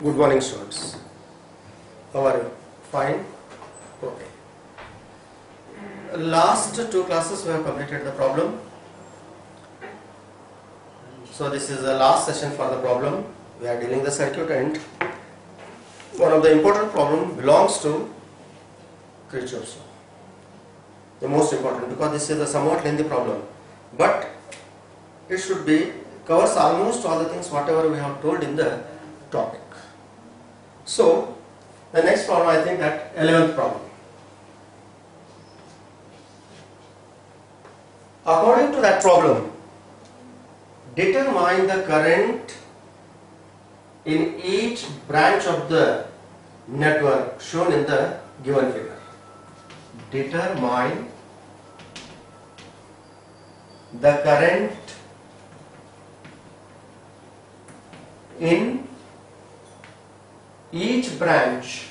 Good morning, students. How are you? Fine? Okay. Last two classes we have completed the problem. So this is the last session for the problem. We are dealing the circuit, and one of the important problem belongs to Kirchhoff's law. The most important, because this is a somewhat lengthy problem, but it should be covers almost all the things whatever we have told in the topic. So the next problem, I think that 11th problem. According to that problem, determine the current in each branch of the network shown in the given figure. Determine the current in each branch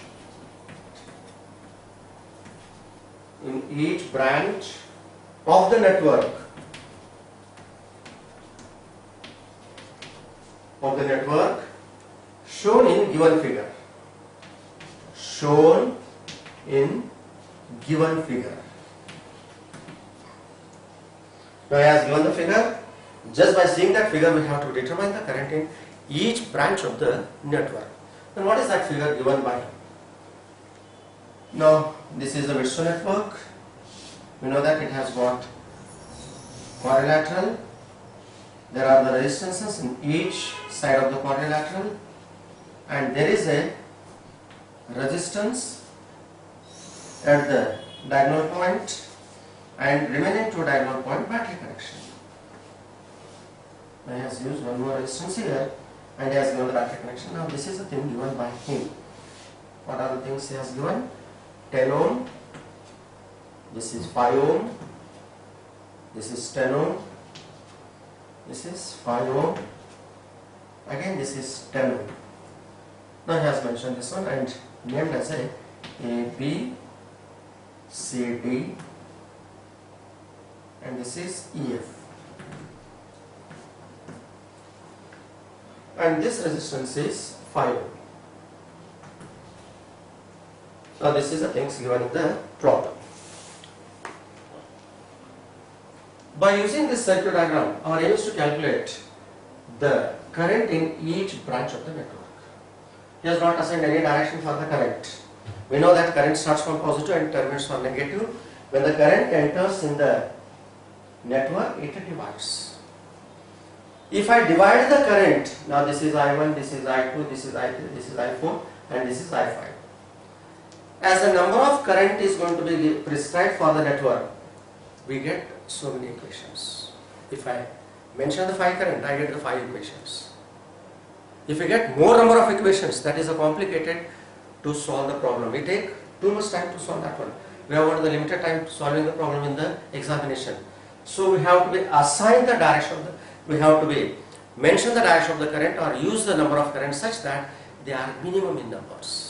of the network shown in given figure. Now, he has given the figure. Just by seeing that figure, we have to determine the current in each branch of the network. Then what is that figure given by? Now, this is a Virtuo network. We know that it has got quadrilateral. There are the resistances in each side of the quadrilateral, and there is a resistance at the diagonal point, and remaining two diagonal point battery connection. Now, he has used one more resistance here, and he has given the battery connection. Now, this is the thing given by him. What are the things he has given? 10 ohm, this is 5 ohm, this is 10 ohm, this is 5 ohm, again this is 10 ohm. Now, he has mentioned this one and named as a B, C, D, and this is EF. And this resistance is 5 ohm. Now, this is the things given in the problem. By using this circuit diagram, our aim is to calculate the current in each branch of the network. He has not assigned any direction for the current. We know that current starts from positive and terminates from negative. When the current enters in the network, it divides. If I divide the current, now this is I1, this is I2, this is I3, this is I4, and this is I5. As the number of current is going to be prescribed for the network, we get so many equations. If I mention the 5 current, I get the 5 equations. If we get more number of equations, that is complicated to solve the problem. We take too much time to solve that one. We have got the limited time solving the problem in the examination. So we have to be assigned the direction of the, we have to be mention the direction of the current or use the number of currents such that they are minimum in numbers.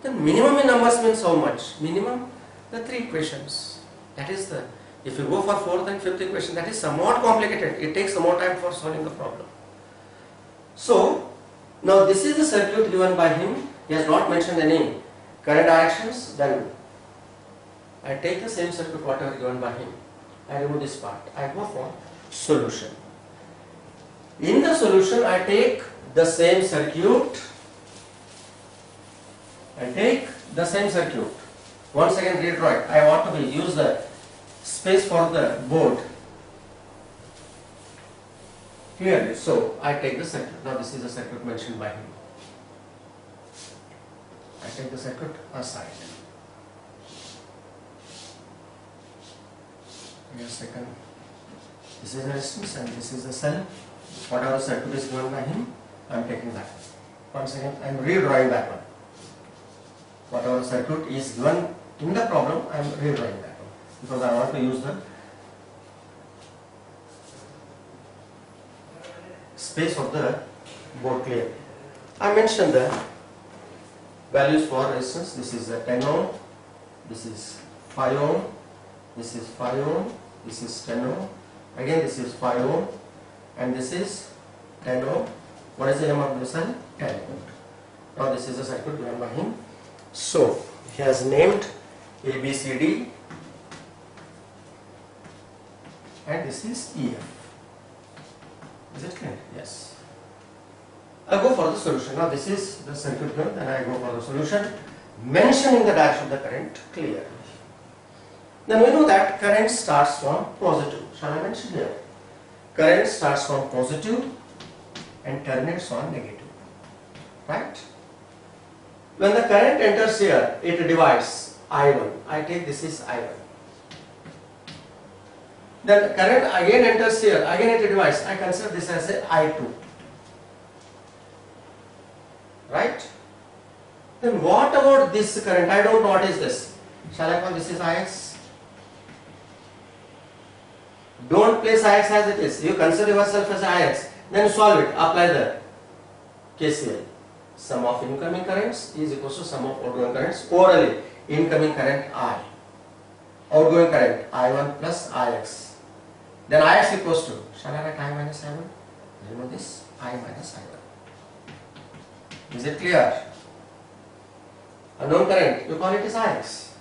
The minimum in numbers means how much? Minimum, the 3 equations. That is the, if you go for 4th and 5th equation, that is somewhat complicated. It takes more time for solving the problem. So, now this is the circuit given by him. He has not mentioned any current directions. Then I take the same circuit whatever given by him. I remove this part. I go for solution. In the solution, I take the same circuit. Once again, redraw it. I want to use the space for the board clearly. So I take the circuit. Now this is the circuit mentioned by him. I take the circuit aside. Wait a second. This is the resistance and this is the cell. Whatever circuit is given by him, I am taking that. Once again, I am redrawing that one. Whatever circuit is given in the problem, I am redrawing that one because I want to use the space of the board clearly. I mentioned the values for resistance. This is a 10 ohm, this is 5 ohm, this is 5 ohm, this is 10 ohm, again this is 5 ohm, and this is 10 ohm, What is the name of the cell? 10 volt. Now this is a circuit given by him. So he has named A, B, C, D, and this is EF. Is it clear? Yes. I go for the solution. Now this is the circuit given, then I go for the solution, mentioning the direction of the current clearly. Then we know that current starts from positive. Shall I mention here? Current starts from positive and terminates on negative. Right? When the current enters here, it divides I1. I take this is I1. Then the current again enters here, again it divides. I consider this as a I2. Right? Then what about this current? I don't know what is this. Shall I call this is Ix? Don't place Ix as it is. You consider yourself as Ix. Then solve it. Apply the KCL. Sum of incoming currents is equal to sum of outgoing currents. Orally, incoming current I. Outgoing current I1 plus Ix. Then Ix equals to, shall I write I minus I1? Remember this? I minus I1. Is it clear? Unknown current, you call it as Ix.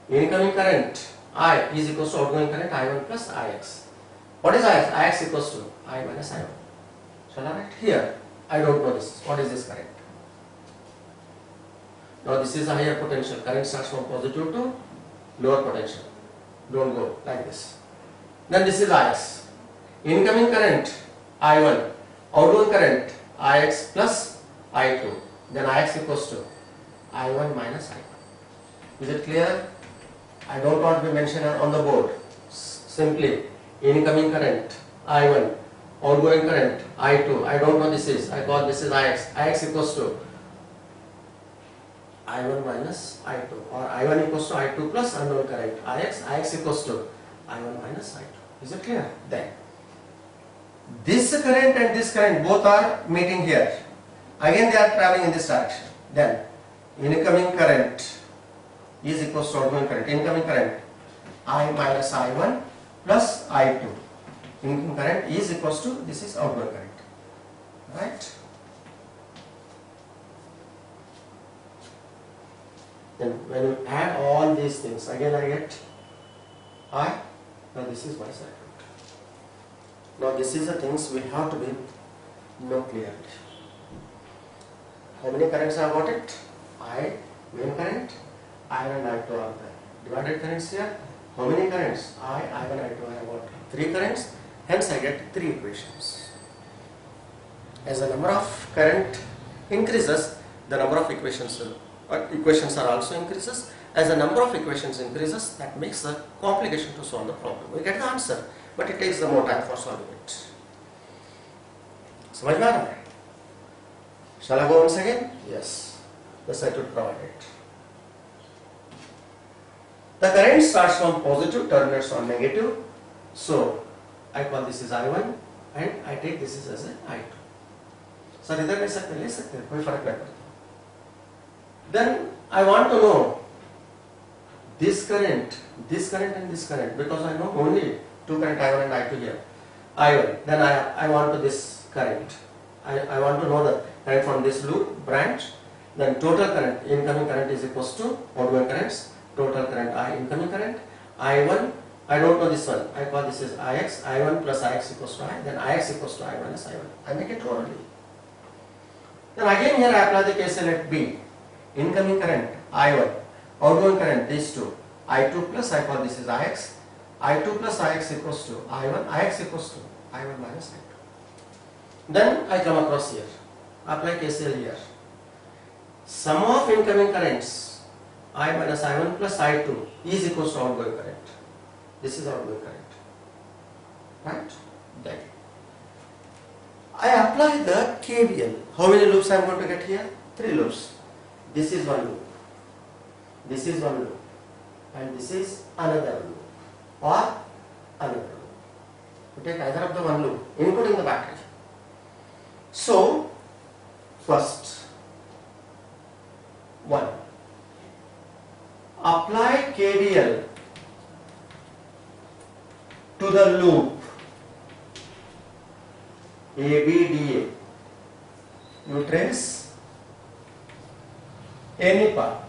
Incoming current I is equals to outgoing current I1 plus Ix. What is Ix? Ix equals to I minus I1. Shall I write here? I don't know this. What is this current? Now this is a higher potential. Current starts from positive to lower potential. Don't go like this. Then this is Ix. Incoming current I1. Outgoing current Ix plus I2. Then Ix equals to I1 minus I1. Is it clear? I don't want to be mentioned on the board. Simply incoming current I1. Outgoing current I2. I don't know this is. I call this is Ix. Ix equals to I1 minus I2, or I1 equals to I2 plus unknown current Ix equals to I1 minus I2. Is it clear? Then this current and this current both are meeting here. Again they are traveling in this direction. Then incoming current is equals to outgoing current. Incoming current I minus I1 plus I2. Incoming current is equals to, this is outgoing current. Right? Then when you add all these things, again I get I. Now this is my circuit. Now this is the things we have to be know clearly. How many currents I have got it? I, main current, I and I2 are there. Divided currents here. How many currents? I1, I2 I have got 3 currents. Hence I get 3 equations. As the number of current increases, the number of equations are also increases. As the number of equations increases, that makes the complication to solve the problem. We get the answer, but it takes the more time for solving it. समझ में आ रहा है? Shall I go once again? Yes. The circuit provided. The current starts from positive, terminates on negative. So I call this is I1 and I take this is as a I2. Sir इधर ले सकते हैं कोई फर्क नहीं पड़ता. Then I want to know this current and this current, because I know only 2 current I1 and I2 here. I1. Then I want to this current. I want to know the current from this loop branch. Then total current, incoming current is equals to outgoing currents. Total current I, incoming current I1. I don't know this one. I call this is Ix. I1 plus Ix equals to I. Then Ix equals to I minus I1. I make it orally. Then again here I apply the KCL at B. Incoming current I1, outgoing current these two, I2 plus, I call this is Ix, I2 plus Ix equals to I1, Ix equals to I1 minus I2. Then I come across here, apply KCL here. Sum of incoming currents I minus I1 plus I2 is equals to outgoing current. This is outgoing current. Right? Then I apply the KVL. How many loops I am going to get here? 3 loops. This is one loop, this is one loop, and this is another loop, or another loop. You take either of the one loop, including the battery. So, first, 1. Apply KVL to the loop ABDA. You trace any path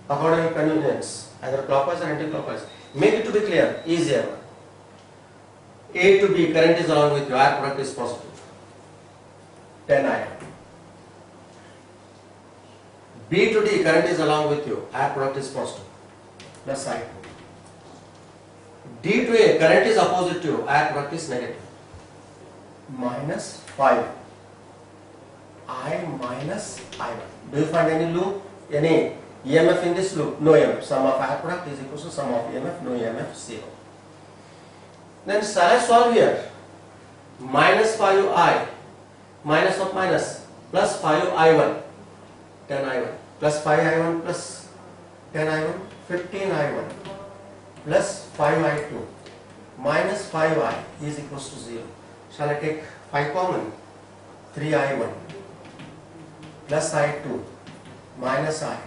according to convenience, either clockwise or anti-clockwise. Make it to be clear, easier. A to B, current is along with you, R product is positive, 10 ion. B to D, current is along with you, R product is positive, plus I2. D to A, current is opposite to you, R product is negative, minus 5. I minus I1. Do you find any loop, any EMF in this loop? No EMF. Sum of R product is equal to sum of EMF, no EMF, 0. Then shall I solve here? Minus 5I, minus of minus, plus 5I1, 10I1, plus 5I1 plus 10I1, 15I1, plus 5I2, minus 5I is equals to 0. Shall I take 5 common? 3I1, plus I2, minus I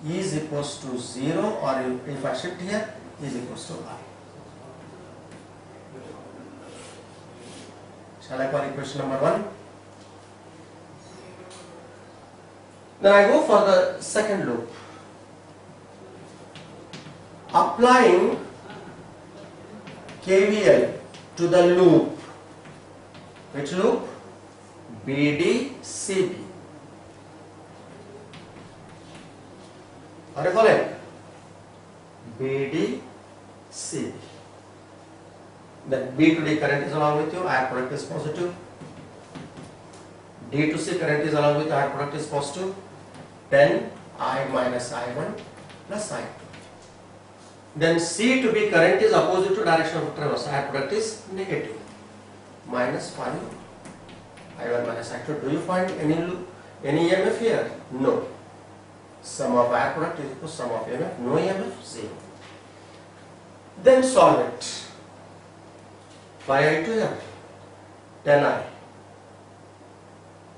is equals to 0, or if I shift here, is equals to I. Shall I call equation number 1? Then I go for the second loop. Applying KVL to the loop. Which loop? BDCB. Are you following? BDCB. Then B to D current is along with you, R product is positive. D to C current is along with R product is positive. Then I minus I1 plus I2. Then C to B current is opposite to direction of traverse, R product is negative. Minus 5 I1 minus I2. Do you find any EMF here? No. Sum of R product is equal to sum of EMF, no EMF, 0. Then solve it. 5I2 here, 10I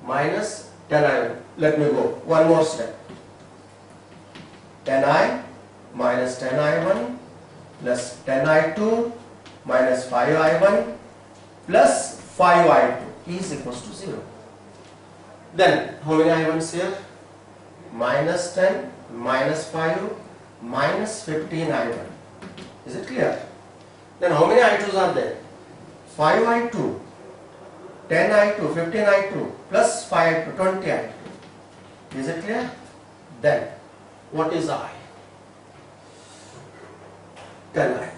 minus 10I1. Let me go one more step. 10I minus 10I1 plus 10I2 minus 5I1 plus 5I2 is equals to 0. Then how many I1s here? Minus 10, minus 5, minus 15 I1. Is it clear? Then how many I2s are there? 5I2, 10I2, 15I2 plus 5I2, 20I2. Is it clear? Then what is I? 10I.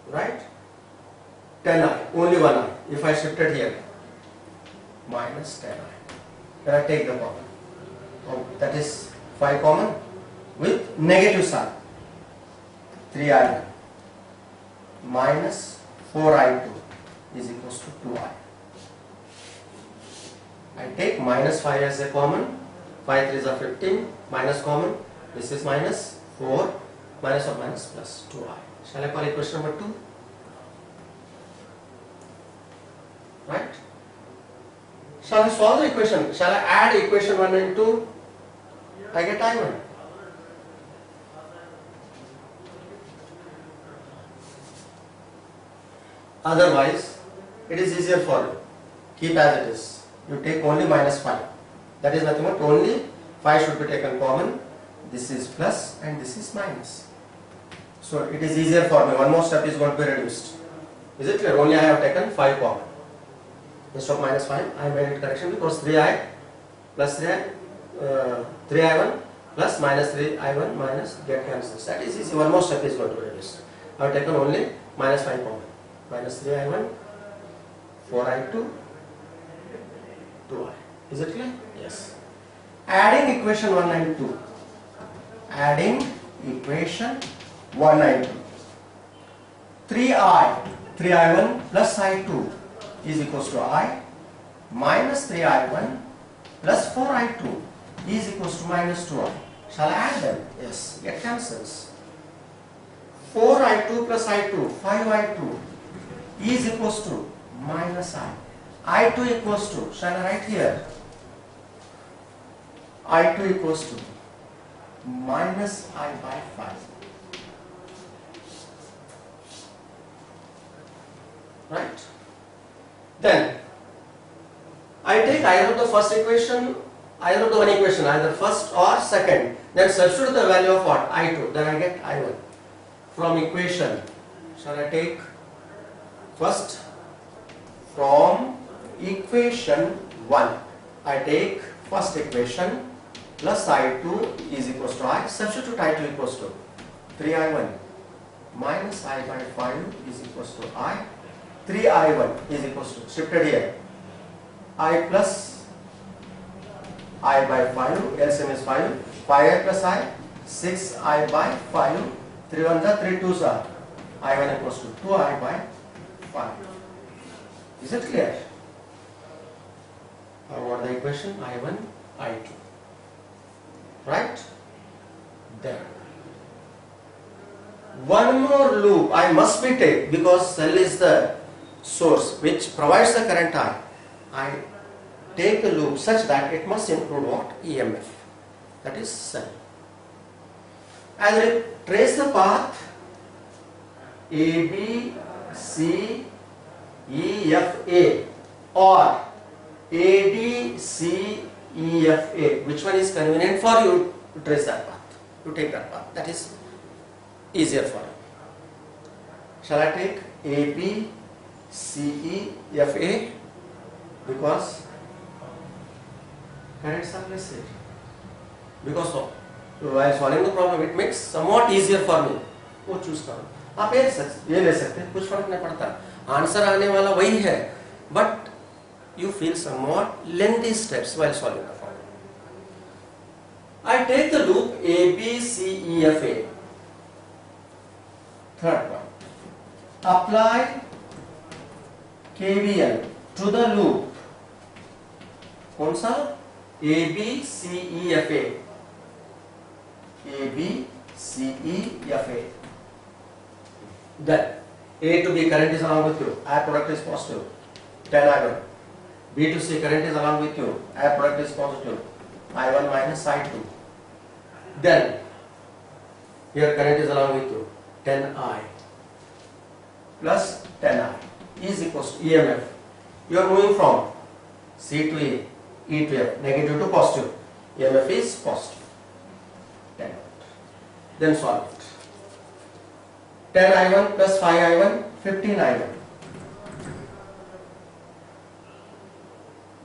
Right? 10I, only one I. If I shifted here, minus 10I. Then I take the common. Oh, that is 5 common with negative sign. 3I minus 4I2 is equals to 2I. I take minus 5 as a common. 5 3s are 15, minus common. This is minus 4, minus of minus plus 2I. Shall I call equation number 2? Right? Shall I solve the equation? Shall I add equation 1 and 2? I get I1. Otherwise, it is easier for you. Keep as it is. You take only minus 5. That is nothing but only 5 should be taken common. This is plus and this is minus. So it is easier for me. One more step is going to be reduced. Is it clear? Only I have taken 5 common. Instead of minus 5, I made it correction because 3I plus 3I1 plus minus 3I1 minus get cancels. That is easy. One more step is going to be reduced. I have taken only minus 5 common. Minus 3I1, 4I2, 2I. Is it clear? Yes. Adding equation 1 and 2. Adding equation 1 and 2. 3I1 plus I2 is equals to I minus 3I1 plus 4I2 is equals to minus 2I. Shall I add them? Yes. Get cancels. 4I2 plus I2, 5I2 is equals to minus I. I2 equals to, shall I write here? I2 equals to minus I by 5. Right? Then I take either the first equation, either the one equation, either first or second, then substitute the value of what? I2, then I get I1. From equation, shall I take first? From equation 1, I take first equation plus I2 is equals to I, substitute I2 equals to 3I1 minus I by 5 is equals to I, 3I1 is equals to, shifted here, I plus I by 5, LCM is 5, 5I plus I, 6I by 5, 3 1s are 3 2s are, I1 equals to 2I by 5. Is it clear? Or what the equation? I1, I2. Right? Then one more loop I must be take, because cell is the source which provides the current I take a loop such that it must include what? EMF. That is cell. I will trace the path A, B, C, E, F, A or A, D, C, E, F, A. Which one is convenient for you to trace that path? To take that path. That is easier for you. Shall I take A, B, C, E, F, A? Because currents are less here. Because while solving the problem, it makes somewhat easier for me. वो choose करो, आप ये ले सकते हैं, कुछ फर्क नहीं पड़ता, आंसर आने वाला वही है, but you feel somewhat lengthy steps while solving the problem. I take the loop A, B, C, E, F, A. Third one, apply KVL to the loop. कौन सा? A, B, C, E, F, A. A, B, C, E, F, A. Then A to B current is along with you. I product is positive. 10 I1. B to C current is along with you. I product is positive. I1 minus I2. Then here current is along with you. 10I plus 10I is equals to EMF. You are moving from C to A, E to F, negative to positive. EMF is positive. 10. Then solve it. 10 I1 plus 5 I1, 15 I1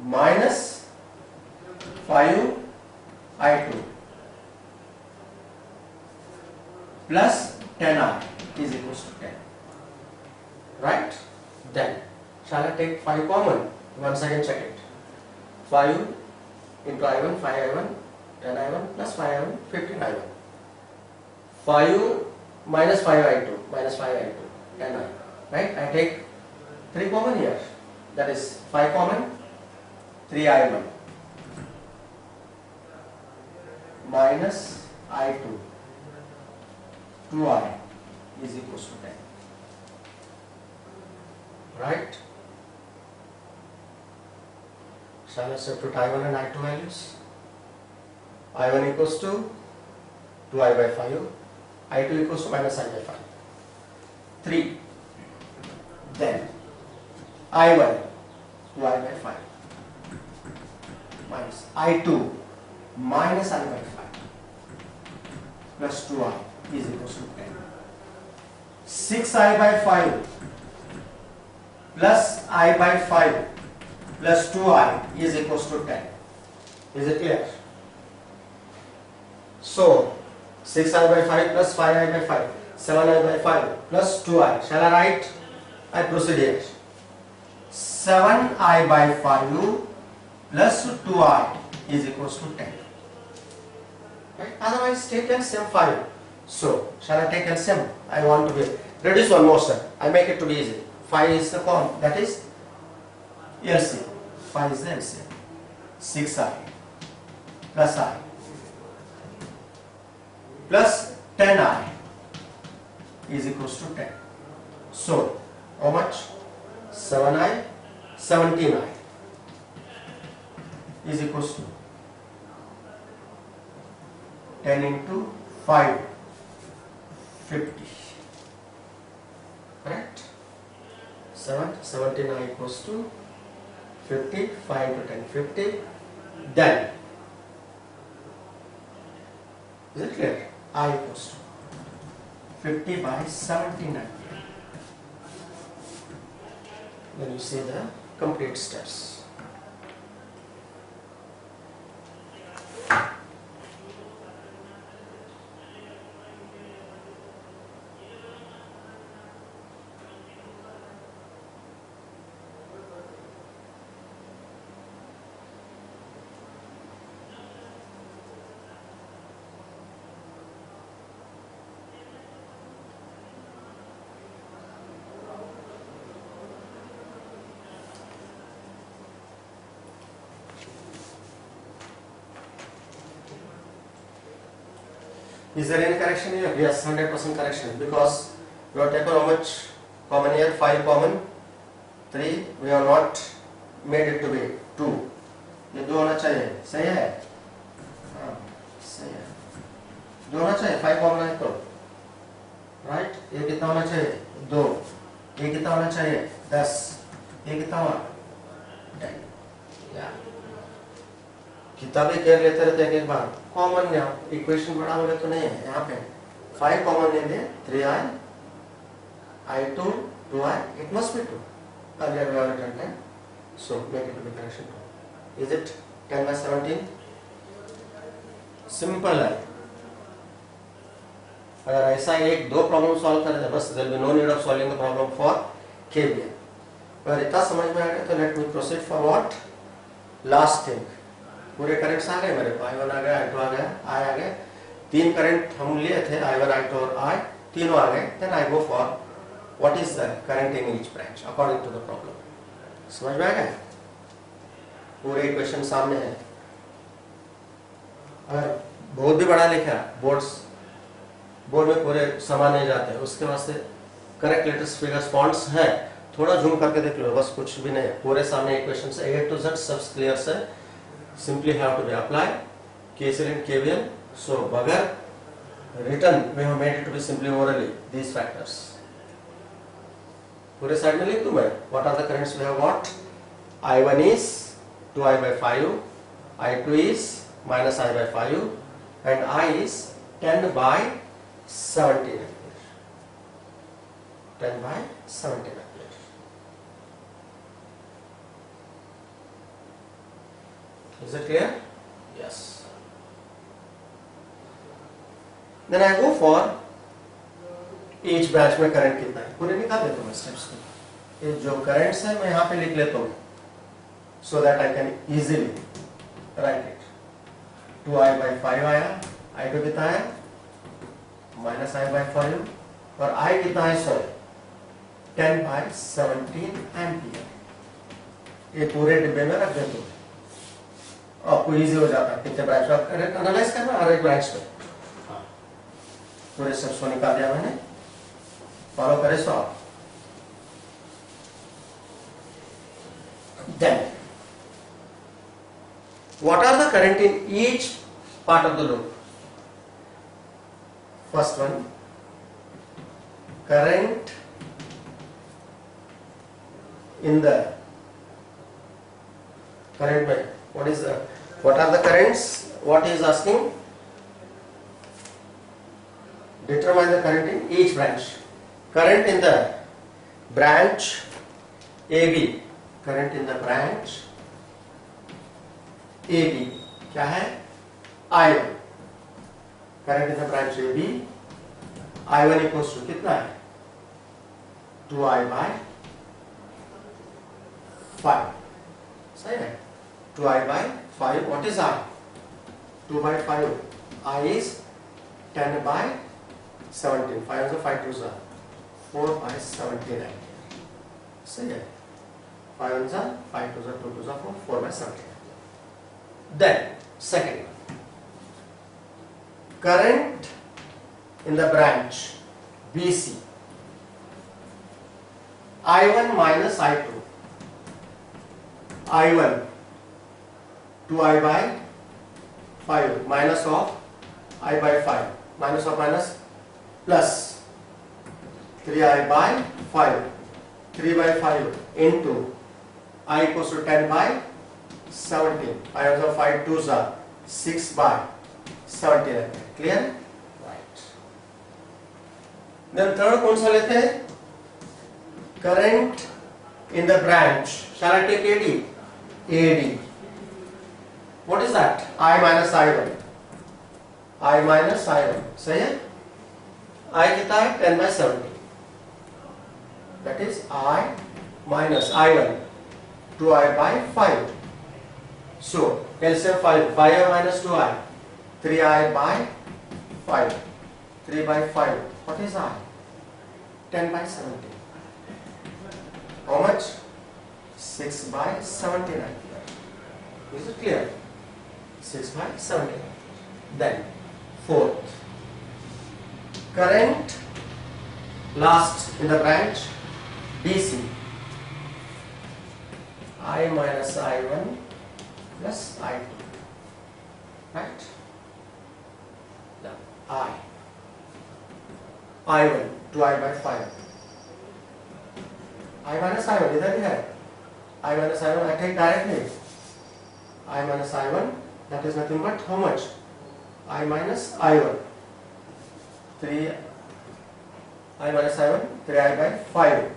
minus 5 I2 plus 10I is equals to 10. Right? Then shall I take 5 common? Once again check it. 5 into I1, 5 I1, 10 I1 plus 5 I1, 15 I1. 5 minus 5 I2, minus 5 I2, 10 I. Right? I take 3 common here. That is 5 common, 3 I1 minus I2, 2I is equals to 10. Right? Shall I substitute I1 and I2 values? I1 equals to 2I by 5, I2 equals to minus I by 5. 3. Then I1 2I by 5 minus I2 minus I by 5 plus 2I is equals to 10. 6I by 5 plus I by 5 plus 2I is equals to 10. Is it clear? So 6I by 5 plus 5I by 5, 7I by 5 plus 2I. Shall I write? I proceed here. 7I by 5 plus 2I is equals to 10. Right? Otherwise take LCM 5. So shall I take LCM? I want to be reduce one more step. I make it to be easy. 5 is the common, that is LCM. 5 is the LCM. 6I plus I plus 10I is equals to 10. So how much? 7I, 17I is equals to 10 into 5, 50. Correct? 17I equals to 50, 5 into 10, 50. Then, is it clear? I equals to 50 by 79. Then you see the complete steps. Is there any correction here? Yes, 100% correction, because we have taken how much common here? 5 common, 3, we have not made it to be 2. ये 2 होना चाहिए, सही है? हाँ, सही है. 2 होना चाहिए, 5 कॉमन है तो, right? ये कितना होना चाहिए? 2. ये कितना होना चाहिए? 10. ये कितना हुआ? 10. या किताबें केयर लेते रहते हैं एक बार. कॉमन यहाँ इक्वेशन बड़ा हो गया तो नहीं है. यहाँ पे 5 कॉमन ले लें. 3i, i2, 2i. It must be 2. Earlier we have written 10. So make it to be correction 2. Is it 10 by 17? Simple है. अगर ऐसा एक दो प्रॉब्लम सॉल्व कर दे बस, there will be no need of solving the problem for KVL. अगर इतना समझ में आ गया तो let me proceed for what last thing. पूरे करंट्स आ गए मेरे को. i1 आ गया, i2 आ गया, i आ गए. 3 करंट हम लिए थे, i1, i2 और i. तीनों आ गए. Then I go for what is the current in each branch according to the problem. समझ में आ गया? पूरे इक्वेशन सामने है. अगर बहुत भी बड़ा लिखा बोर्ड में पूरे समान नहीं जाते, उसके वास्ते करेक्ट लेटर्स फिगर्स फॉन्ट्स है. थोड़ा जूम करके देख लो, बस कुछ भी नहीं. पूरे सामने इक्वेशन से A to Z सब क्लियर से. Simply have to be applied KCL and KVL. So बगैर written we have made it to be simply orally these factors. पूरे साइड में लिख दूं मैं. What are the currents we have got? I1 is 2i by 5, I2 is minus i by 5, and I is 10 by 17 ampere. 10 by 17 ampere. Is it clear? Yes. Then I go for each branch में current कितना है. पूरे निकाल देता हूँ steps को. ये जो करंट्स है मैं यहाँ पे लिख लेता हूँ, so that I can easily write it. 2i by 5 आया, i2 कितना है? minus i by 5, और I कितना है? Sorry 10 by 17 ampere. ये पूरे डिब्बे में रख देता हूँ. आपको इजी हो जाता है कितने ब्रांच का एनालाइज करना. हर एक ब्रांच पे पूरे स्टेप्स को निकाल दिया मैंने. फॉलो करें सो आप. Then what are the current in each part of the loop? First one, current in the current by what are the currents? What he is asking? Determine the current in each branch. Current in the branch AB. Current in the branch AB क्या है? I1. Current in the branch AB. I1 equals to कितना है? 2i by 5. सही है? 2i by 5. What is I? 2 by 5. I is 10 by 17. 5 is 5 2s are 4 by 17 ampere. सही है? 5 is 5 2s are 2 2s are 4 4 by 17. Then second one, current in the branch BC. I1 minus I2. I1 2i by 5 minus of I by 5 minus of minus plus 3i by 5 3 by 5 into I equals to 10 by 17. I also 5 2s are 6 by 17. Clear? Right. Then third कौन सा लेते हैं? Current in the branch. Shall I take AD? AD. What is that? I minus I1. I minus I1. सही है? I कितना है? 10 by 17. That is I minus I1. 2I by 5. So LCM 5. 5I minus 2I. 3I by 5. 3 by 5. What is I? 10 by 17. How much? 6 by 17 ampere. Is it clear? 6 by 17 ampere. Then fourth. Current last in the branch DC. I minus I1 plus I2. Right? Now I1 2I by 5. I minus I1 इधर ही है. I minus I1 I take directly. I minus I1 that is nothing but how much? I minus I1 3 I minus I1 3I by 5.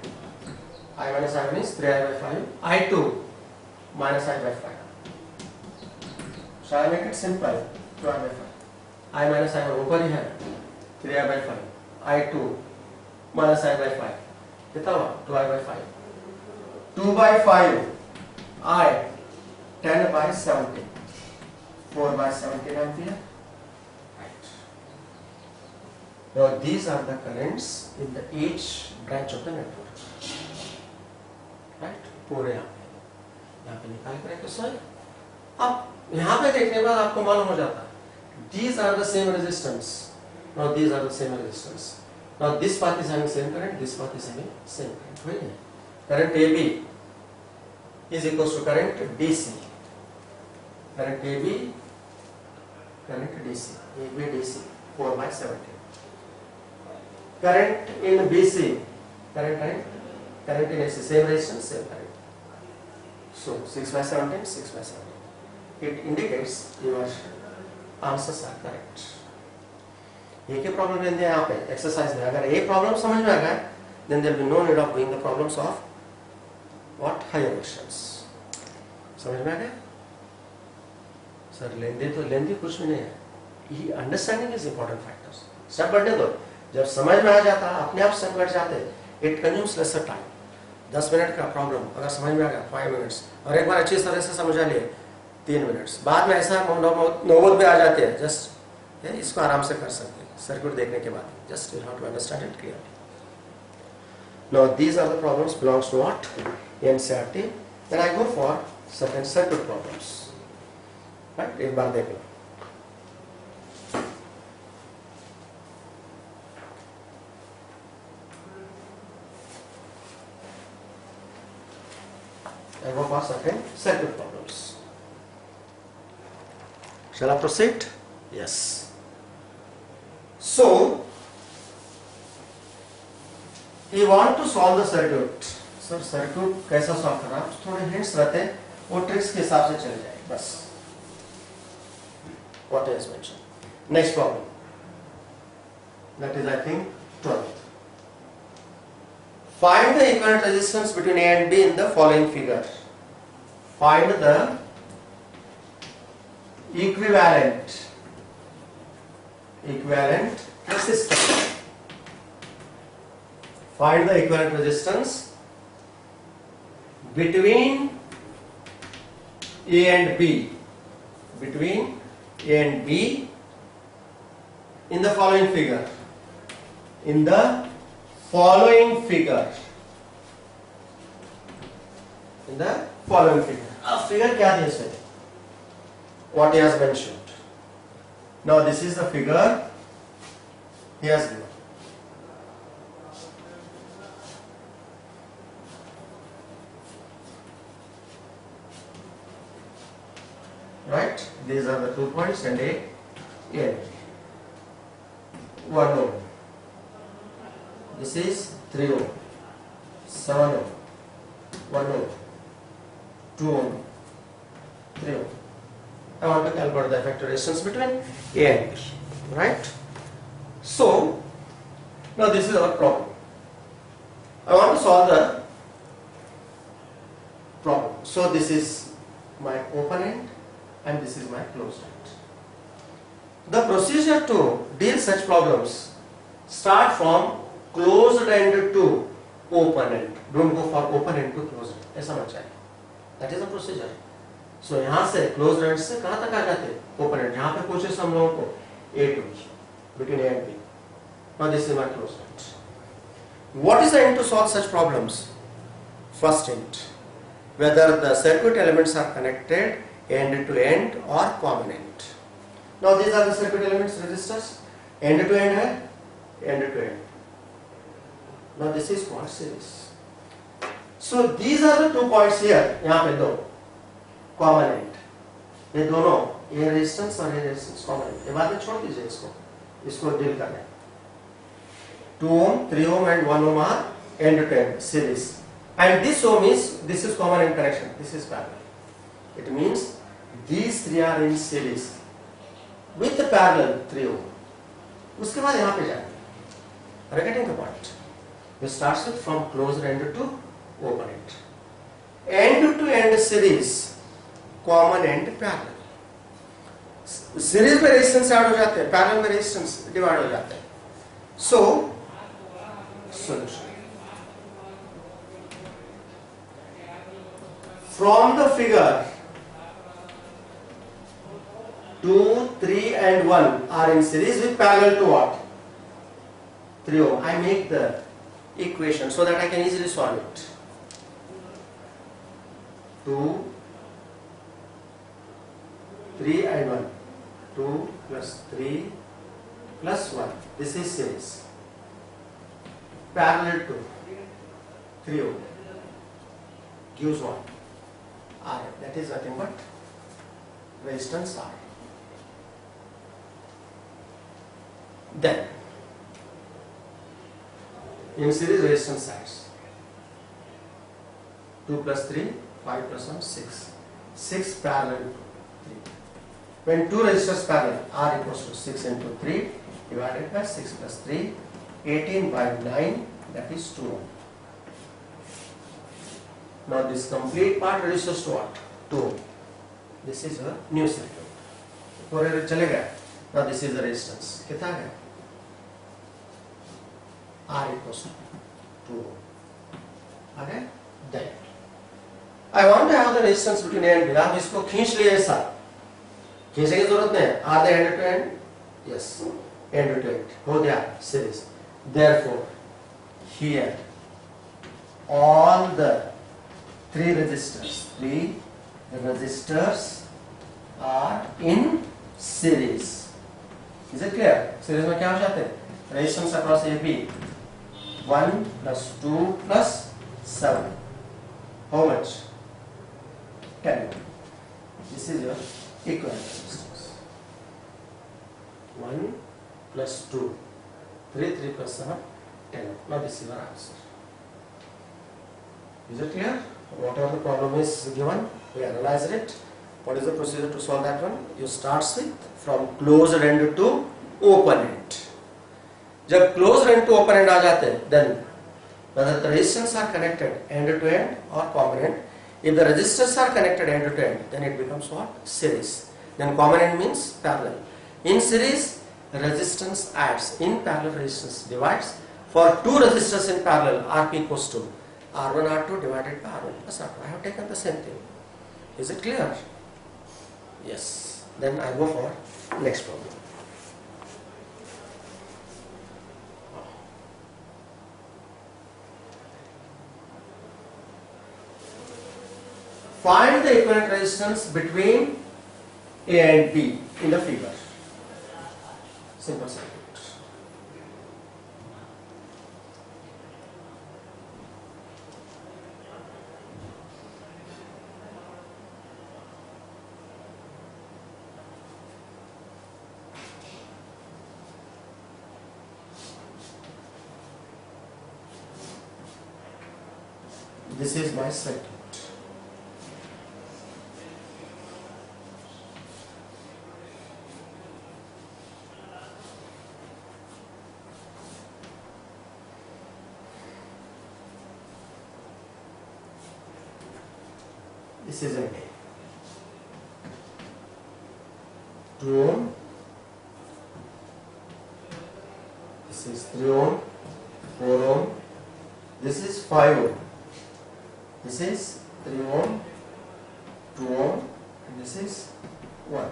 I minus I1 is 3I by 5. I2 minus I by 5. Shall I make it simple? 2I by 5. I minus I1 ऊपर ही है 3I by 5. I2 minus I by 5. कितना हुआ? 2I by 5. 2 by 5. I 10 by 17. 4 by 17 ampere. Right. Now these are the currents in the each branch of the network. Right? पूरे यहाँ पे निकाल करें तो सही. अब यहाँ पे देखने के बाद आपको मालूम हो जाता है. These are the same resistance. Now these are the same resistance. Now this path is having same current. This path is having same current. वही है. Current AB is equals to current DC. Current AB, current DC. AB DC 4 by 17. Current in BC, current in AC, same resistance, same current. So 6 by 17, 6 by 17. It indicates your answers are correct. एक ही problem लेंगे यहाँ पे exercise में. अगर एक problem समझ में आ गया then there will be no need of doing the problems of what higher versions. समझ में आ गया? सर लेंदी कुछ भी नहीं है. ये understanding is important factors. Step बढ़ने दो. जब समझ में आ जाता अपने आप स्टेप बढ़ जाते. It consumes lesser time. 10 minute का प्रॉब्लम अगर समझ में आ गया 5 मिनट्स और एक बार अच्छी तरह से समझा लिए 3 मिनट्स. बाद में ऐसा नौबत पे आ जाते हैं. जस्ट इसको आराम से कर सकते हैं सर्किट देखने के बाद. Just you have to understand it clearly. Now these are the problems belongs to what? NCERT. Then I go for certain circuit problems. Right? एक बार देख लो. I go for certain circuit problems. Shall I proceed? Yes. So you want to solve the circuit. Sir circuit कैसा solve करना? थोड़े hints रहते हैं वो tricks के हिसाब से चले जाए बस. What is mentioned? Next problem. That is I think 12th. Find the equivalent resistance between A and B in the following figure. Find the equivalent resistance. Find the equivalent resistance between A and B. Between A and B in the following figure. In the following figure. In the following figure. अब figure क्या दिया इसमें? What he has mentioned. Now this is the figure he has given. Right? These are the 2 points and A and B. 1 ohm. This is 3 ohm. 7 ohm. 1 ohm. 2 ohm, 3 ohm. I want to calculate the effective resistance between A and B, right? So, now this is our problem. I want to solve the problem. So this is my open end and this is my closed end. The procedure to deal such problems start from closed end to open end. Don't go for open end to closed end. ऐसा मत चाहिए. That is the procedure. So यहाँ से closed end से कहाँ तक आ जाते हैं? Open end. यहाँ पे पूछे हम लोगों को A to B, between A and B. Now this is my closed end. What is the end to solve such problems? First end, whether the circuit elements are connected end to end or common end. Now these are the circuit elements, resistors. End to end है, end to end. Now this is called series. So these are the 2 points here. यहाँ पे दो common end. ये दोनों A resistance और A resistance common end. ये बात में छोड़ दीजिए इसको deal करने. 2 ohm, 3 ohm and 1 ohm are end to end series. And this is common end connection. This is parallel. It means these 3 are in series with the parallel 3 ohm. उसके बाद यहाँ पे जाएंगे. Are you getting the point? It starts with from closed end to open end. End to end series, common end parallel. Series में resistance add हो जाते हैं, parallel में resistance divide हो जाते हैं. So solution. From the figure 2, 3 and 1 are in series with parallel to what? 3 ohm. I make the equation so that I can easily solve it. 2, 3 and 1. 2 plus 3 plus 1. This is series. Parallel to 3 ohm gives what? R. That is nothing but resistance R. Then in series resistance sides 2 plus 3, 5 plus 1, 6. 6 parallel to 3. When 2 resistors parallel, R equals to 6 into 3 divided by 6 plus 3, 18 by 9, that is 2 ohm. Now this complete part reduces to what? 2 ohm. This is a new circuit. पूरे चले गए. Now this is the resistance. कितना है? R equals to 2 ohm. Okay? Then I want to have the resistance between A and B. आप इसको खींच लिए ऐसा. खींचने की जरूरत नहीं है. Are they end to end? Yes. End to end. हो गया series. Therefore, here all the 3 resistors are in series. Is it clear? Series में क्या हो जाते हैं? Resistance across AB 1 plus 2 plus 7. How much? 10. This is your equivalent resistance. 1 plus 2. 3 plus 7, 10. Now this is your answer. Is it clear? Whatever the problem is given, we analyze it. What is the procedure to solve that one? You start with from closed end to open end. जब closed end to open end आ जाते हैं, then whether the resistors are connected end to end or common end. If the resistors are connected end to end, then it becomes what? Series. Then common end means parallel. In series, resistance adds. In parallel, resistance divides. For 2 resistors in parallel, Rp equals to R1 R2 divided by R1 plus R2. I have taken the same thing. Is it clear? Yes. Then I go for next problem. Find the equivalent resistance between A and B in the figure. Simple circuit. This is my circuit. This is in A. 2 ohm. This is 3 ohm, 4 ohm. This is 5 ohm. This is 3 ohm, 2 ohm, and this is 1.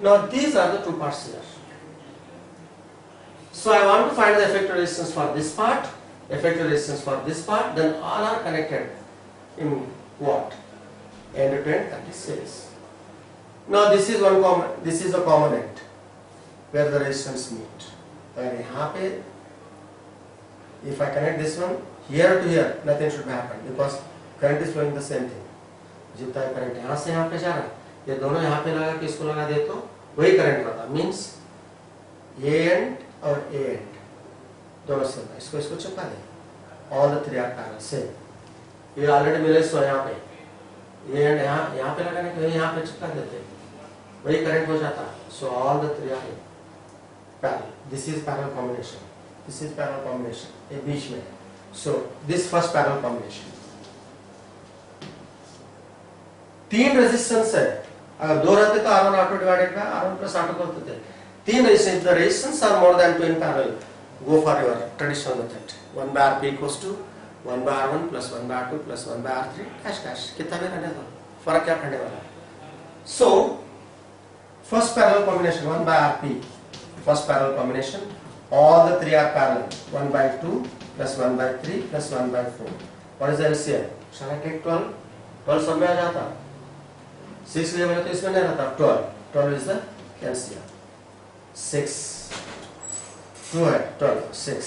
Now these are the two parts here. So I want to find the effective resistance for this part, effective resistance for this part, then all are connected in what? End to end, that is series. Now this is one common, this is a common end where the resistance meet. And यहाँ पे, if I connect this one here to here, nothing should happen because current is flowing the same thing. जितना current यहाँ से यहाँ पे जा रहा है, ये दोनों यहाँ पे लगा के इसको लगा दे तो वही करंट रहता, मीन्स ए एंड और ए एंड दोनों सेम है, इसको इसको चिपका दे, all the three are parallel same. ये ऑलरेडी मिले सो यहाँ पे ए एंड यहाँ पे लगाने के यहाँ पे चिपका देते, वही करंट हो जाता, so all the three are parallel. This is parallel combination, this is parallel combination, ये बीच में, so this first parallel combination. तीन रेजिस्टेंस है, अगर दो रहते तो R1 R2 divided by R1 plus R2 करते थे। तीन resistance, the resistance are more than 2 in parallel, go for your traditional method, 1 by Rp equals to 1 by R1 plus 1 by R2 plus 1 by R3 dash dash, कितना भी रहने दो, फर्क क्या पड़ने वाला है। So first parallel combination 1 by Rp, first parallel combination, all the three are parallel, 1 by 2 plus 1 by 3 plus 1 by 4. What is the LCM? Shall I take 12? 12 सब में आ जाता, 6 लिए मैंने तो इसमें नहीं रहता, 12, 12 is the LCM, 6, 2 है, 12, 6,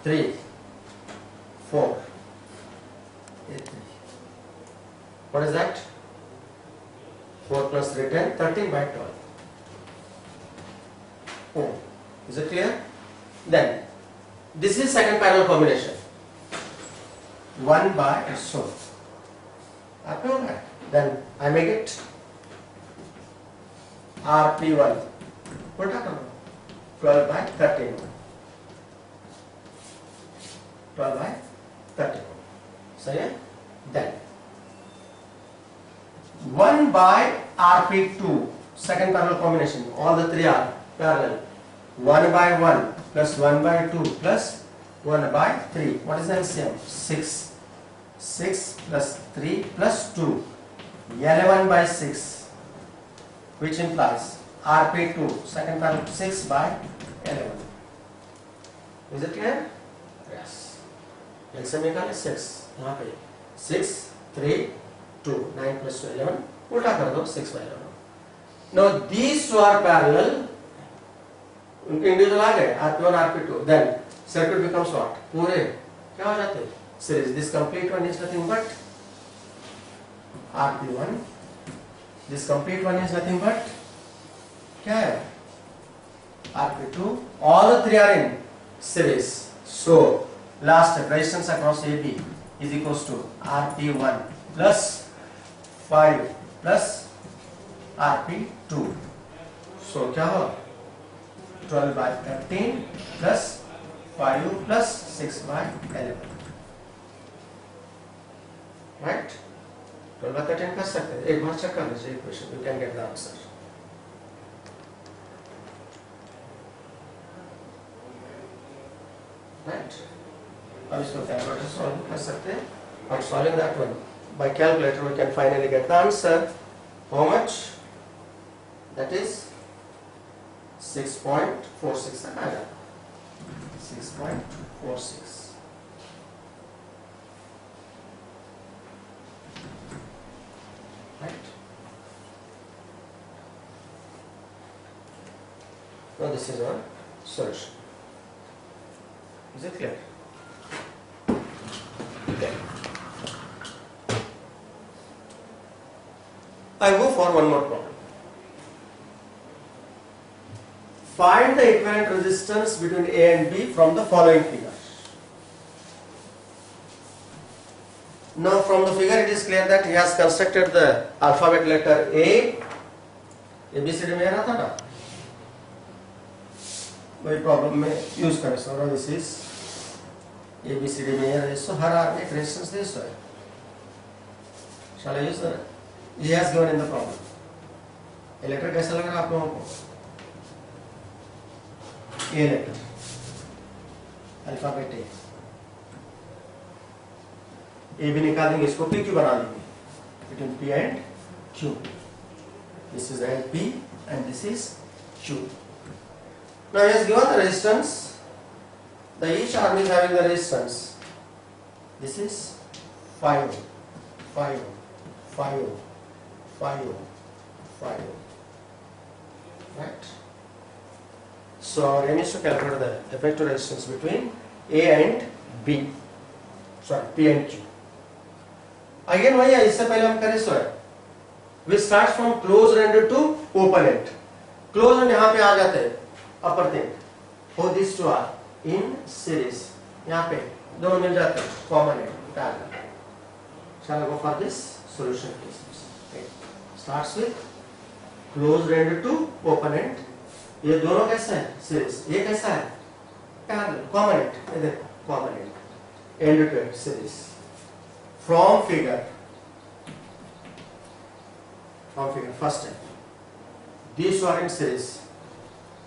3, 4, 8, 3. What is that? 4 plus 3, 10, 13 by 12. Oh, is it clear? Then, this is second parallel combination. 1 by so. Okay. Then I make it Rp1. What happened? 12 by 13. 12 by 13. So yeah. Then 1 by Rp2. Second parallel combination. All the three are parallel. 1 by 1 plus 1 by 2 plus 1 by 3. What is the LCM? 6. 6 plus 3 plus 2. 11 by 6. Which implies Rp2. Second parallel 6 by 11. Is it clear? Yes. LCM निकाले 6. यहाँ पे 6, 3, 2. 9 plus 2, 11. उल्टा कर दो 6 by 11. Now these two are parallel. उनके individual आ गए Rp1 Rp2, then circuit becomes what? पूरे क्या हो जाते हैं? Series. This complete one is nothing but Rp1. This complete one is nothing but क्या है? Rp2. All the three are in series. So last step, resistance across AB is equals to Rp1 plus 5 plus Rp2. So क्या हो? 12 by 13 plus 5 plus 6 by 11. Right? 12 by 13 कर सकते हैं, एक बार check कर लीजिए equation, you can get the answer. Right? अब इसको कैलकुलेटर सॉल्व कर सकते हैं, और solving that one by calculator we can finally get the answer. How much? That is 6.46 तक आ जाता, 6.46. Right? Now this is our solution. Is it clear? Okay. I go for one more problem. Find the equivalent resistance between A and B from the following figure. Now from the figure it is clear that he has constructed the alphabet letter A, ABCD में रहा था ना, वही problem में use करें. So now this is ABCD में resistor, her are में एक रेजिस्टेंस रेजिस्टर है. Shall I use the? He has given in the problem. इलेक्टर कैसा लग रहा है आप लोगों को? ए लेटर, अल्फाबेट ए. ए भी निकाल देंगे, इसको पी क्यू बना देंगे. Between P and Q. This is and P and this is Q. Now he has given the resistance. The each arm is having the resistance. This is 5 ohm, 5 ohm, 5 ohm, 5 ohm, 5 ohm. Right? So our aim is to calculate the effective resistance between A and B. Sorry, P and Q. Again वही है, इससे पहले हम करें सो है. We start from closed end to open end. Closed end यहाँ पे आ जाते हैं. Upper thing. Both these two are in series. यहाँ पे दोनों मिल जाते हैं. Common end, parallel. Shall I go for this solution cases? Okay. Starts with closed end to open end. ये दोनों कैसा है? Series. ये कैसा है? Parallel. Common end. ये देखो, common end. End to end series. From figure. First end. These two are in series.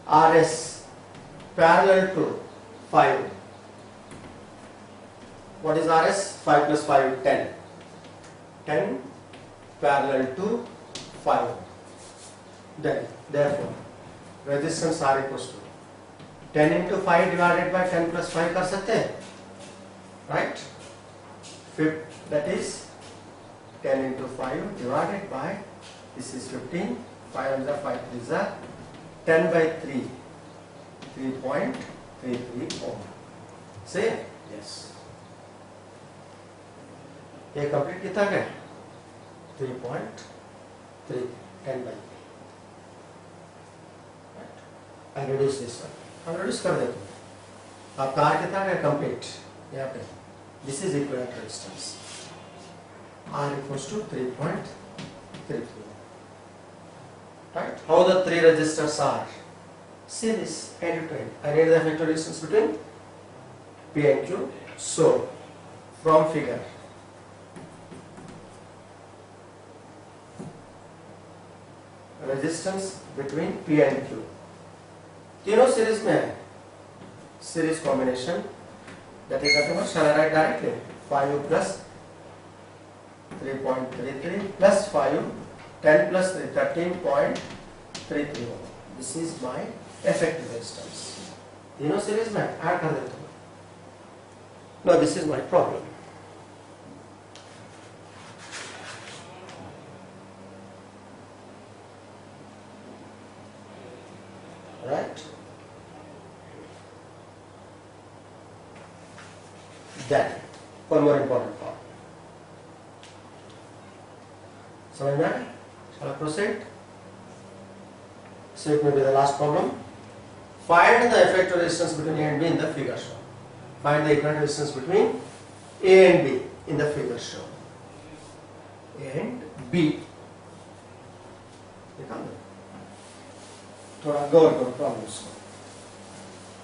RS parallel to 5. What is RS? 5 plus 5, 10. 10 parallel to 5. Then, therefore, resistance R equals to 10 into 5 divided by 10 plus 5 कर सकते हैं? Right? That is 10 into 5 divided by, this is 15, 5 and 5 is 10 by 3, 3.33 ohm. Say yes. ये complete कितना है? 3.3, 10 by 3. Right. I reduce this one. हम reduce कर देते हैं. आपका R कितना है? Complete. यहाँ पे. This is equivalent resistance. R equals to 3.33. Right? How the three resistors are? Series, end to end. I need the effective resistance between P and Q. So, from figure, resistance between P and Q. तीनों series में है. Series combination. That is nothing but, shall I write directly? 5 plus 3.33 plus 5. 10 plus 3, 13.33 ohm. This is my effective resistance. तीनों series में add कर देता हूँ. Now this is my problem. Right? Then, one more important part. समझ में आया? Shall I proceed? So it may be the last problem. Find the effective resistance between A and B in the figure shown. Find the equivalent resistance between A and B in the figure shown. A and B. निकाल दो. थोड़ा गौर करो problems को.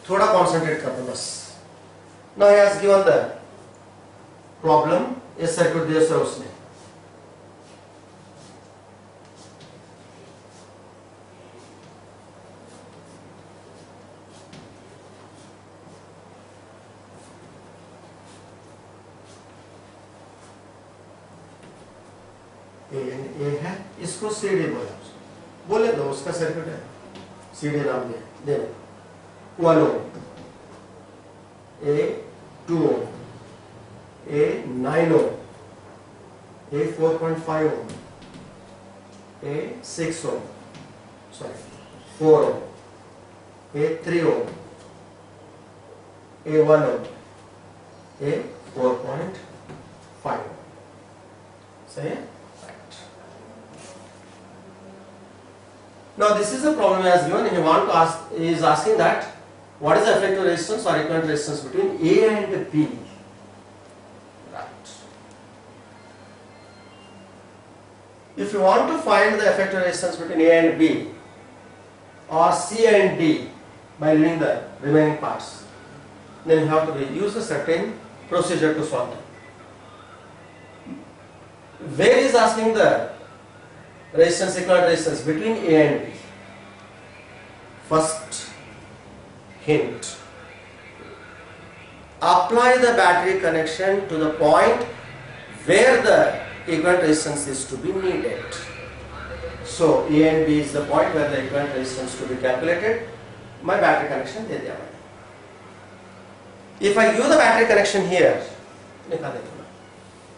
थोड़ा concentrate कर दो बस. Now he has given the problem. इस सर्किट दिया है उसने. ए है, इसको सीडी बोला. बोले दो, उसका सर्किट है. सीडी नाम दिया. दे 1 ओम, ए 2 ओम, ए 9 ओम, ए 4.5 ओम, ए 6 ओम, सॉरी 4 ओम, ए 3 ओम, ए 1 ओम, ए 4.5 ओम. सही है? Now this is the problem he has given. He is asking that what is the effective resistance or equivalent resistance between A and B. Right. If you want to find the effective resistance between A and B or C and D, by leaving the remaining parts. Then you have to use a certain procedure to solve them. Where is asking the resistance, equivalent resistance between A and B? First hint. Apply the battery connection to the point where the equivalent resistance is to be needed. So A and B is the point where the equivalent resistance to be calculated. My battery connection दे दिया मैंने. If I use the battery connection here, निकाल देता हूँ.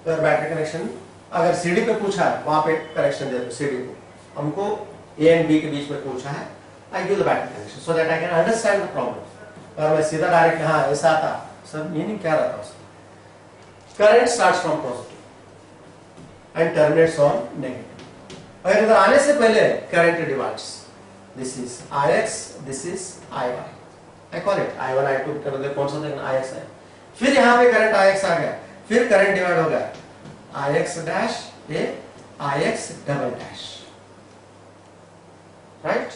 अगर battery connection अगर CD पे पूछा है, वहाँ पे connection दे दो CD को. हमको A and B के बीच में पूछा है. I give the battery connection so that I can understand the problem. अगर मैं सीधा डायरेक्ट हाँ ऐसा आता, सर मीनिंग क्या रहता है उसका? Current starts from positive and terminates on negative. अगर इधर आने से पहले current divides. This is Ix, this is Iy. I call it I1, I2 मतलब कौन सा देखना Ix है. फिर यहाँ पे current Ix आ गया. फिर current divide हो गया. Ix dash A, Ix double dash. Right?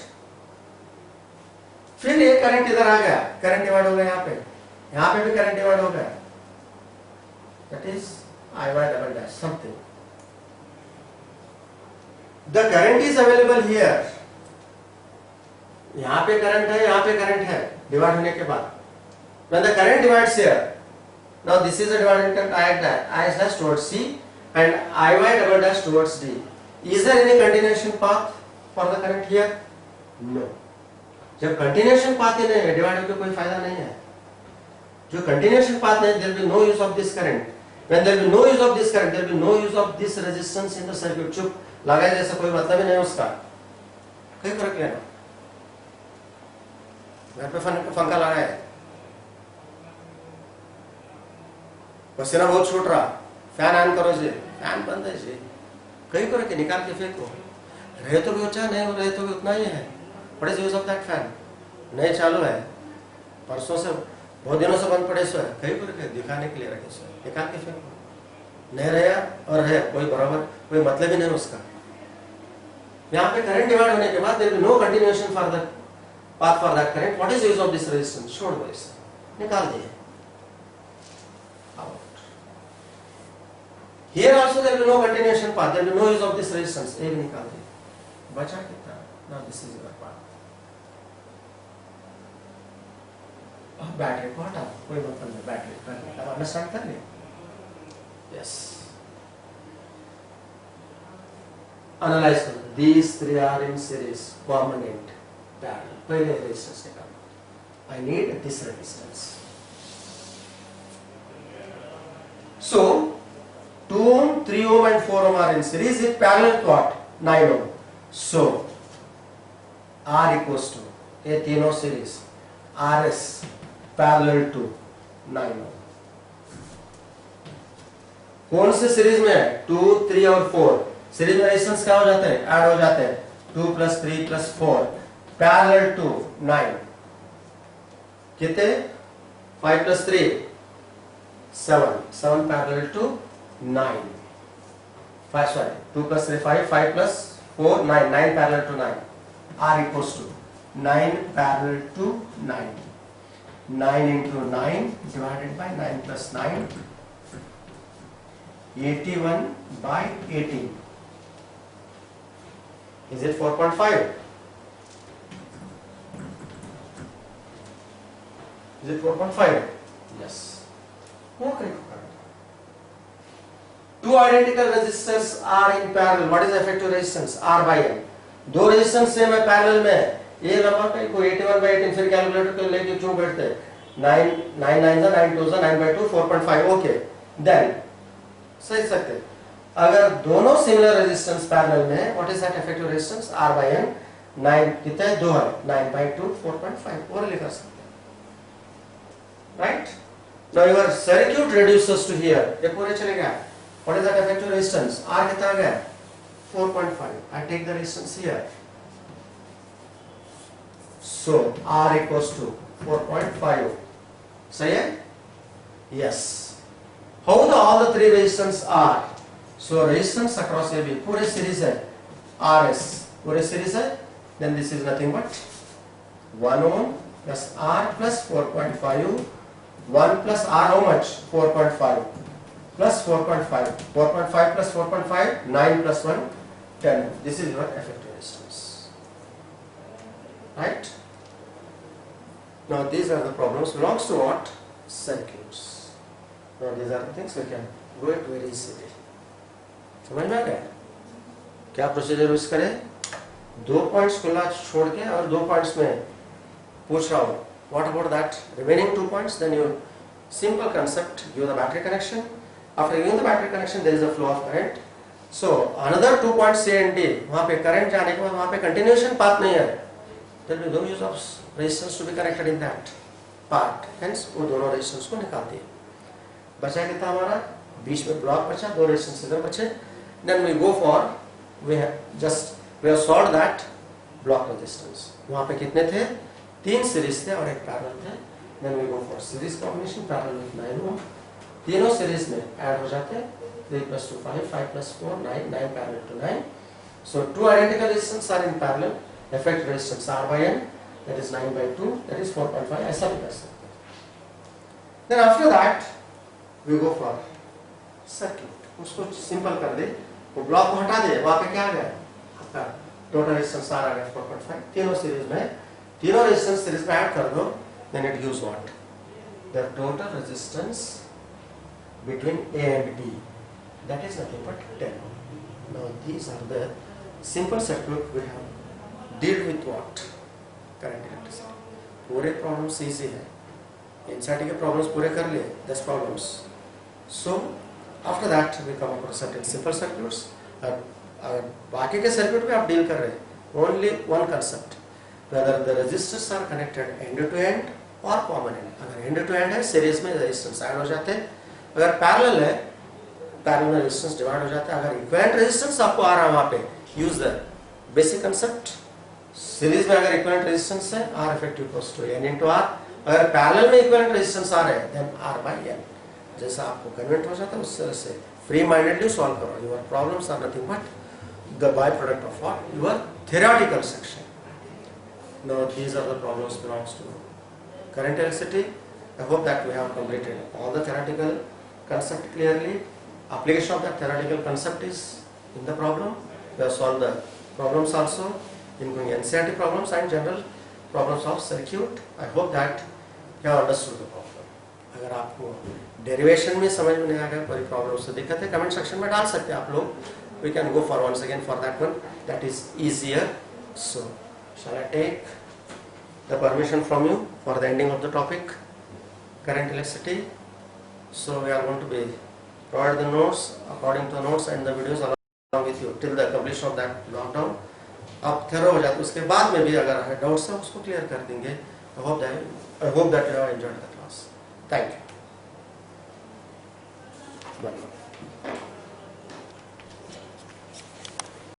फिर ये करंट इधर आ गया, करंट डिवाइड हो गया यहाँ पे भी करंट डिवाइड हो गया. That is Iy double dash something. The current is available here. यहाँ पे करंट है, यहाँ पे करंट है, डिवाइड होने के बाद. When the current divides here, now this is a dividing current Ix dash towards C and Iy double dash towards D. Is there any continuation path for the current here? No. जब continuation path ही नहीं है, divide होकर कोई फायदा नहीं है. जो continuation path नहीं, there will be no use of this current. When there will be no use of this current, there will be no use of this resistance in the circuit. चुप लगाए जैसा कोई मतलब ही नहीं उसका. कहीं फर्क लेना. घर पे पंखा लगा है, पसीना बहुत छूट रहा, फैन ऑन करो जी, फैन बंद है जी, कहीं फर्क है, निकाल के फेंको. रहे तो भी अच्छा, नहीं रहे तो भी उतना ही है. What is use of that fan? नहीं चालू है, परसों से बहुत दिनों से बंद पड़े सो है, कहीं पर दिखाने के लिए रखे सो, निकाल के फेंको. नहीं रहा और है, कोई बराबर कोई मतलब ही नहीं उसका. यहाँ पे करंट डिवाइड होने के बाद there will be no continuation for the path for that current. What is the use of this resistance? छोड़ दो इसे, निकाल दिए. Out. Here also there will be no continuation path. There will be no use of this resistance. ये भी निकाल दिए. बचा कितना? Now this is your part. Battery को हटा, कोई मतलब नहीं, बैटरी कर अब अंडरस्टैंड कर लिया. यस, एनालाइज करो. These three are in series, permanent, parallel. पहले रेजिस्टेंस निकालो. I need this resistance. So 2 ohm, 3 ohm and 4 ohm are in series. It parallel to what? 9 ohm. So R equals to ये तीनों series RS parallel to 9 ohm. कौन से series में है? 2, 3 और 4. Series में रेजिस्टेंस क्या हो जाते हैं? ऐड हो जाते हैं. 2 plus 3 plus 4 parallel to 9. कितने? 5 plus 3 7. 7 parallel to 9. 5 sorry. 2 plus 3 5. 5 plus 4 9. 9 parallel to 9. R equals to 9 parallel to 9. 9 into 9 divided by 9 plus 9. 81 by 18. Is it 4.5? Is it 4.5? Yes. Okay. Two identical resistors are in parallel. What is the effective resistance? R by N. दो resistance same है parallel में. ये number पे कोई 81 by 18 फिर calculator को लेके क्यों बैठते हैं? 9 9 9 9 2 9 by 2 4.5. ओके, देन सही सकते. अगर दोनों सिमिलर रेजिस्टेंस पैरेलल में, what is that effective resistance? R by N. 9 कितना है? 2 है. 9 by 2 4.5 और लिख सकते हैं. Right. Now your circuit reduces to here. ये पूरे चले गया. What is that effective resistance? R कितना आ गया? 4.5. I take the resistance here. So R equals to 4.5. सही है? Yes. How all the three resistance are? So resistance across AB पूरे series है. RS पूरे series है. Then this is nothing but 1 ohm That's R plus 4.5. 1 plus R how much? 4.5 plus 4.5. 4.5 plus 4.5, 9 plus 1, 10. This is your effective resistance. Right? Now these are the problems belongs to what? Circuits. Now these are the things we can do it very easily. समझ में आ गया? क्या procedure use करें? 2 points खुला छोड़ के और 2 पॉइंट्स में पूछ रहा हूँ. What about that remaining 2 points? Then you simple concept, give the battery connection. After giving the battery connection, there is a flow of current. So another 2 points C and D, वहाँ पे current जाने के बाद वहाँ पे continuation path नहीं है. There will be no use of resistance to be connected in that part. Hence वो दोनों resistance को निकाल दिए. बचा कितना हमारा? बीच में ब्लॉक बचा, 2 resistance इधर बचे. Then we go for we have solved that block resistance. वहाँ पे कितने थे? 3 सीरीज थे और 1 पैरेलल थे. Then we go for series combination parallel with 9 ohm. तीनों सीरीज में ऐड हो जाते हैं. 3 plus 2 5, 5 plus 4 9, 9 parallel to 9. So 2 identical resistance are in parallel. Effect resistance R by N, that is 9 by 2, that is 4.5. ऐसा भी कर सकते हैं. Then after that we go for circuit. उसको सिंपल कर दे, वो ब्लॉक को हटा दे. वहाँ पे क्या आ गया? आपका टोटल रेजिस्टेंस R आ गया 4.5. तीनों सीरीज में, तीनों रेजिस्टेंस सीरीज में ऐड कर दो. Then it gives what? The total resistance between A and B. That is nothing but 10 ohm. Now these are the simple circuit we have dealt with what? Current electricity. पूरे problems easy है. NCERT के problems पूरे कर लिए, 10 problems. So after that we come across certain simple circuits. बाकी के circuit में आप deal कर रहे हैं. Only one concept. Whether the resistors are connected end to end or common end. अगर end to end है, series में resistance add हो जाते हैं. अगर parallel है, parallel resistance divide हो जाता है. अगर equivalent resistance आपको आ रहा है वहाँ पे, use the basic concept. Series में अगर equivalent resistance है, R effective equals to N into R. अगर parallel में equivalent resistance आ रहा है, then R by N. जैसा आपको convert हो जाता है उस तरह से free-mindedly solve करो. Your problems are nothing but the byproduct of what? Your theoretical section. Now these are the problems belongs to current electricity. I hope that we have completed all the theoretical concept clearly. Application of that theoretical concept is in the problem. We have solved the problems also, including NCERT problems and general problems of circuit. I hope that you have understood the problem. अगर आपको derivation में समझ में नहीं आ गया, कोई problem से दिक्कत है, comment section में डाल सकते हैं आप लोग. We can go for once again for that one. That is easier. So shall I take the permission from you for the ending of the topic, current electricity? So we are going to be provide the notes according to the notes and the videos along with you till the completion of that lockdown. आप थोड़ा हो जाते उसके बाद में भी अगर है डाउट्स है उसको क्लियर कर देंगे. I hope that you have enjoyed the class. Thank you. Bye.